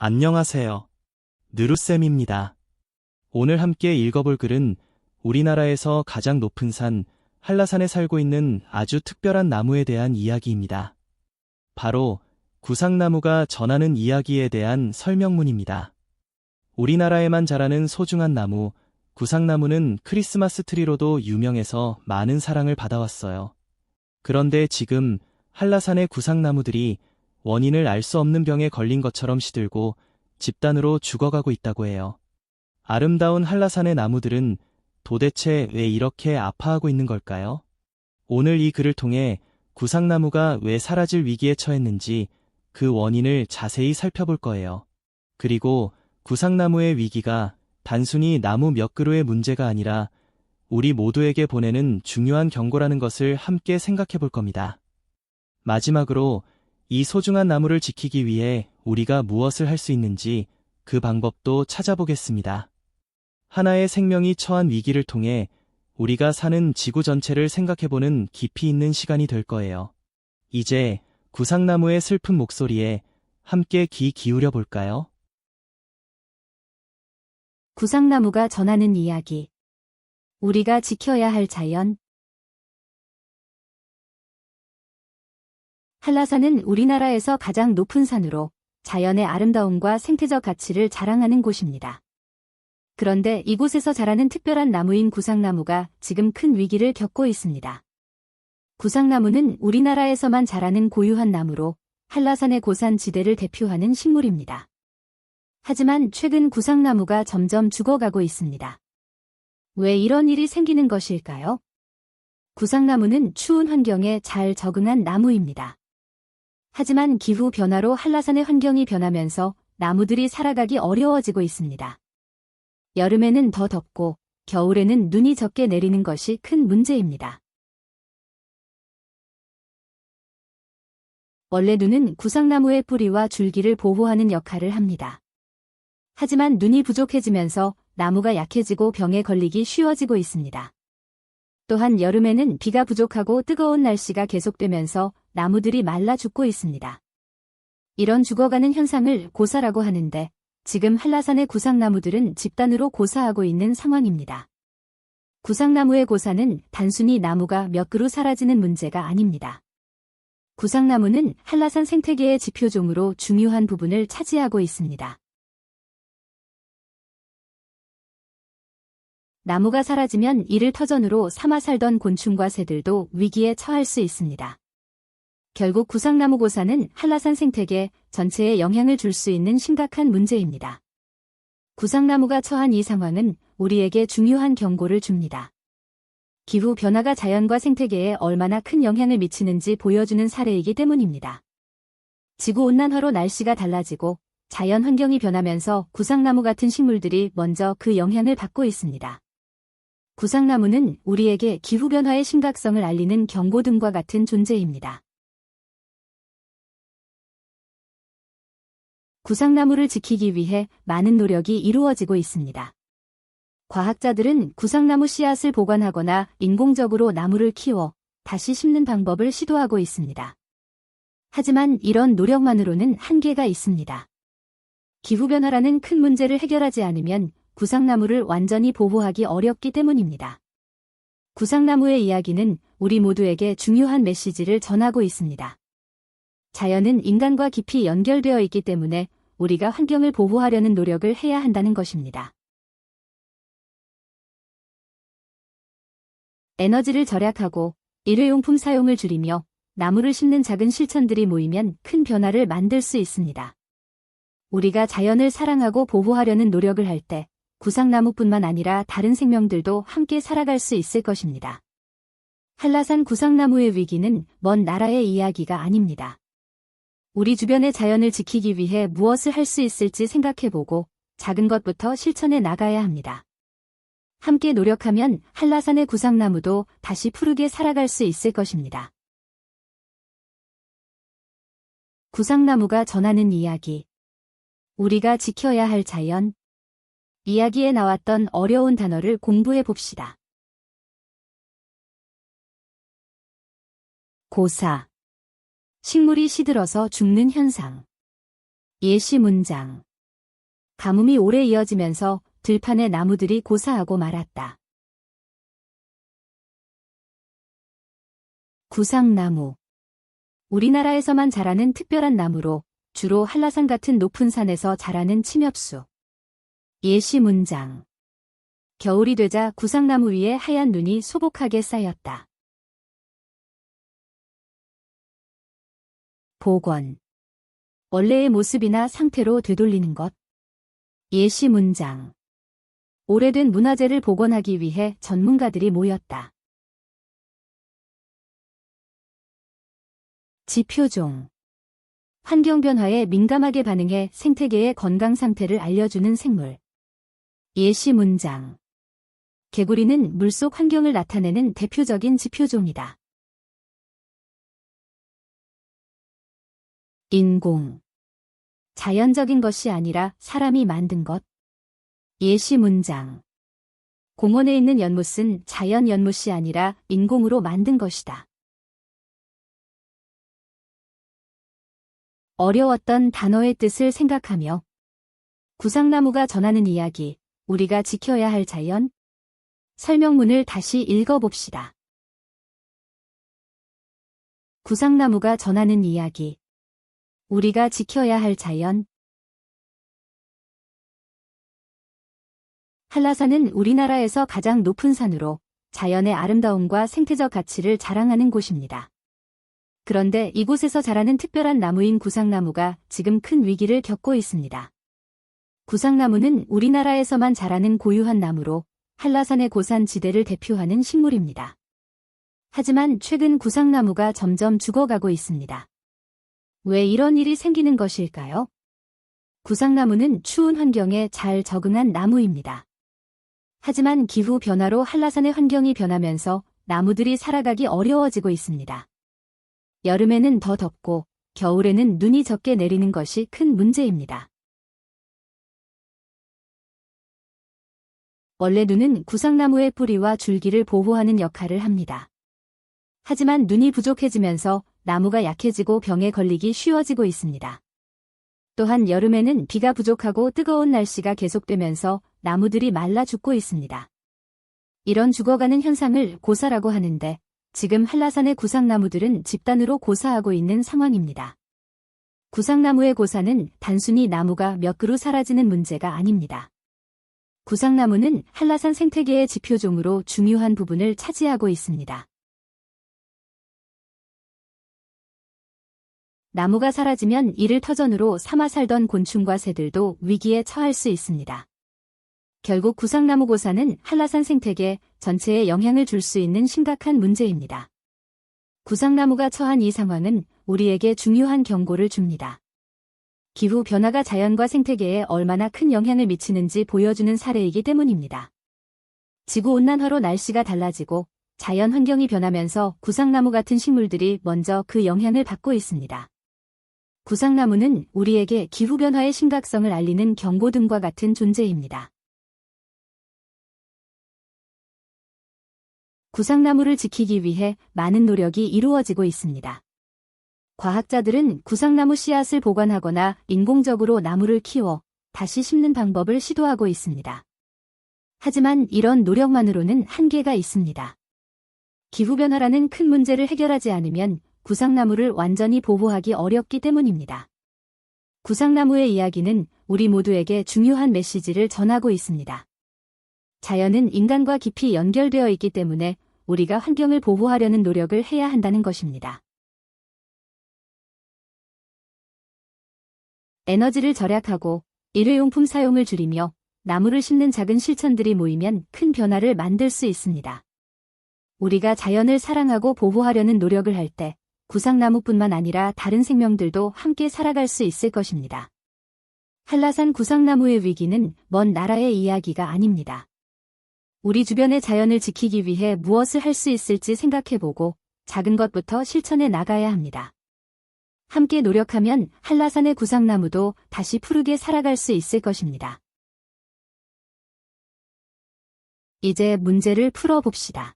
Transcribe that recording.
안녕하세요. 느루쌤입니다. 오늘 함께 읽어볼 글은 우리나라에서 가장 높은 산, 한라산에 살고 있는 아주 특별한 나무에 대한 이야기입니다. 바로 구상나무가 전하는 이야기에 대한 설명문입니다. 우리나라에만 자라는 소중한 나무, 구상나무는 크리스마스 트리로도 유명해서 많은 사랑을 받아왔어요. 그런데 지금 한라산의 구상나무들이 원인을 알 수 없는 병에 걸린 것처럼 시들고 집단으로 죽어가고 있다고 해요. 아름다운 한라산의 나무들은 도대체 왜 이렇게 아파하고 있는 걸까요? 오늘 이 글을 통해 구상나무가 왜 사라질 위기에 처했는지 그 원인을 자세히 살펴볼 거예요. 그리고 구상나무의 위기가 단순히 나무 몇 그루의 문제가 아니라 우리 모두에게 보내는 중요한 경고라는 것을 함께 생각해 볼 겁니다. 마지막으로 이 소중한 나무를 지키기 위해 우리가 무엇을 할 수 있는지 그 방법도 찾아보겠습니다. 하나의 생명이 처한 위기를 통해 우리가 사는 지구 전체를 생각해보는 깊이 있는 시간이 될 거예요. 이제 구상나무의 슬픈 목소리에 함께 귀 기울여 볼까요? 구상나무가 전하는 이야기. 우리가 지켜야 할 자연. 한라산은 우리나라에서 가장 높은 산으로 자연의 아름다움과 생태적 가치를 자랑하는 곳입니다. 그런데 이곳에서 자라는 특별한 나무인 구상나무가 지금 큰 위기를 겪고 있습니다. 구상나무는 우리나라에서만 자라는 고유한 나무로 한라산의 고산 지대를 대표하는 식물입니다. 하지만 최근 구상나무가 점점 죽어가고 있습니다. 왜 이런 일이 생기는 것일까요? 구상나무는 추운 환경에 잘 적응한 나무입니다. 하지만 기후 변화로 한라산의 환경이 변하면서 나무들이 살아가기 어려워지고 있습니다. 여름에는 더 덥고 겨울에는 눈이 적게 내리는 것이 큰 문제입니다. 원래 눈은 구상나무의 뿌리와 줄기를 보호하는 역할을 합니다. 하지만 눈이 부족해지면서 나무가 약해지고 병에 걸리기 쉬워지고 있습니다. 또한 여름에는 비가 부족하고 뜨거운 날씨가 계속되면서 나무들이 말라 죽고 있습니다. 이런 죽어가는 현상을 고사라고 하는데 지금 한라산의 구상나무들은 집단으로 고사하고 있는 상황입니다. 구상나무의 고사는 단순히 나무가 몇 그루 사라지는 문제가 아닙니다. 구상나무는 한라산 생태계의 지표종으로 중요한 부분을 차지하고 있습니다. 나무가 사라지면 이를 터전으로 삼아 살던 곤충과 새들도 위기에 처할 수 있습니다. 결국 구상나무 고사는 한라산 생태계 전체에 영향을 줄 수 있는 심각한 문제입니다. 구상나무가 처한 이 상황은 우리에게 중요한 경고를 줍니다. 기후 변화가 자연과 생태계에 얼마나 큰 영향을 미치는지 보여주는 사례이기 때문입니다. 지구온난화로 날씨가 달라지고 자연 환경이 변하면서 구상나무 같은 식물들이 먼저 그 영향을 받고 있습니다. 구상나무는 우리에게 기후변화의 심각성을 알리는 경고등과 같은 존재입니다. 구상나무를 지키기 위해 많은 노력이 이루어지고 있습니다. 과학자들은 구상나무 씨앗을 보관하거나 인공적으로 나무를 키워 다시 심는 방법을 시도하고 있습니다. 하지만 이런 노력만으로는 한계가 있습니다. 기후변화라는 큰 문제를 해결하지 않으면 구상나무를 완전히 보호하기 어렵기 때문입니다. 구상나무의 이야기는 우리 모두에게 중요한 메시지를 전하고 있습니다. 자연은 인간과 깊이 연결되어 있기 때문에 우리가 환경을 보호하려는 노력을 해야 한다는 것입니다. 에너지를 절약하고 일회용품 사용을 줄이며 나무를 심는 작은 실천들이 모이면 큰 변화를 만들 수 있습니다. 우리가 자연을 사랑하고 보호하려는 노력을 할 때 구상나무뿐만 아니라 다른 생명들도 함께 살아갈 수 있을 것입니다. 한라산 구상나무의 위기는 먼 나라의 이야기가 아닙니다. 우리 주변의 자연을 지키기 위해 무엇을 할 수 있을지 생각해보고 작은 것부터 실천해 나가야 합니다. 함께 노력하면 한라산의 구상나무도 다시 푸르게 살아갈 수 있을 것입니다. 구상나무가 전하는 이야기. 우리가 지켜야 할 자연. 이야기에 나왔던 어려운 단어를 공부해 봅시다. 고사. 식물이 시들어서 죽는 현상. 예시 문장. 가뭄이 오래 이어지면서 들판의 나무들이 고사하고 말았다. 구상나무. 우리나라에서만 자라는 특별한 나무로 주로 한라산 같은 높은 산에서 자라는 침엽수. 예시 문장. 겨울이 되자 구상나무 위에 하얀 눈이 소복하게 쌓였다. 복원. 원래의 모습이나 상태로 되돌리는 것. 예시 문장. 오래된 문화재를 복원하기 위해 전문가들이 모였다. 지표종. 환경 변화에 민감하게 반응해 생태계의 건강 상태를 알려주는 생물. 예시 문장. 개구리는 물속 환경을 나타내는 대표적인 지표종이다. 인공. 자연적인 것이 아니라 사람이 만든 것. 예시 문장. 공원에 있는 연못은 자연 연못이 아니라 인공으로 만든 것이다. 어려웠던 단어의 뜻을 생각하며 구상나무가 전하는 이야기, 우리가 지켜야 할 자연. 설명문을 다시 읽어봅시다. 구상나무가 전하는 이야기, 우리가 지켜야 할 자연. 한라산은 우리나라에서 가장 높은 산으로 자연의 아름다움과 생태적 가치를 자랑하는 곳입니다. 그런데 이곳에서 자라는 특별한 나무인 구상나무가 지금 큰 위기를 겪고 있습니다. 구상나무는 우리나라에서만 자라는 고유한 나무로 한라산의 고산 지대를 대표하는 식물입니다. 하지만 최근 구상나무가 점점 죽어가고 있습니다. 왜 이런 일이 생기는 것일까요? 구상나무는 추운 환경에 잘 적응한 나무입니다. 하지만 기후 변화로 한라산의 환경이 변하면서 나무들이 살아가기 어려워지고 있습니다. 여름에는 더 덥고 겨울에는 눈이 적게 내리는 것이 큰 문제입니다. 원래 눈은 구상나무의 뿌리와 줄기를 보호하는 역할을 합니다. 하지만 눈이 부족해지면서 나무가 약해지고 병에 걸리기 쉬워지고 있습니다. 또한 여름에는 비가 부족하고 뜨거운 날씨가 계속되면서 나무들이 말라 죽고 있습니다. 이런 죽어가는 현상을 고사라고 하는데 지금 한라산의 구상나무들은 집단으로 고사하고 있는 상황입니다. 구상나무의 고사는 단순히 나무가 몇 그루 사라지는 문제가 아닙니다. 구상나무는 한라산 생태계의 지표종으로 중요한 부분을 차지하고 있습니다. 나무가 사라지면 이를 터전으로 삼아 살던 곤충과 새들도 위기에 처할 수 있습니다. 결국 구상나무 고사는 한라산 생태계 전체에 영향을 줄 수 있는 심각한 문제입니다. 구상나무가 처한 이 상황은 우리에게 중요한 경고를 줍니다. 기후 변화가 자연과 생태계에 얼마나 큰 영향을 미치는지 보여주는 사례이기 때문입니다. 지구온난화로 날씨가 달라지고 자연 환경이 변하면서 구상나무 같은 식물들이 먼저 그 영향을 받고 있습니다. 구상나무는 우리에게 기후변화의 심각성을 알리는 경고등과 같은 존재입니다. 구상나무를 지키기 위해 많은 노력이 이루어지고 있습니다. 과학자들은 구상나무 씨앗을 보관하거나 인공적으로 나무를 키워 다시 심는 방법을 시도하고 있습니다. 하지만 이런 노력만으로는 한계가 있습니다. 기후변화라는 큰 문제를 해결하지 않으면 구상나무를 완전히 보호하기 어렵기 때문입니다. 구상나무의 이야기는 우리 모두에게 중요한 메시지를 전하고 있습니다. 자연은 인간과 깊이 연결되어 있기 때문에 우리가 환경을 보호하려는 노력을 해야 한다는 것입니다. 에너지를 절약하고 일회용품 사용을 줄이며 나무를 심는 작은 실천들이 모이면 큰 변화를 만들 수 있습니다. 우리가 자연을 사랑하고 보호하려는 노력을 할 때 구상나무뿐만 아니라 다른 생명들도 함께 살아갈 수 있을 것입니다. 한라산 구상나무의 위기는 먼 나라의 이야기가 아닙니다. 우리 주변의 자연을 지키기 위해 무엇을 할 수 있을지 생각해보고 작은 것부터 실천해 나가야 합니다. 함께 노력하면 한라산의 구상나무도 다시 푸르게 살아갈 수 있을 것입니다. 이제 문제를 풀어봅시다.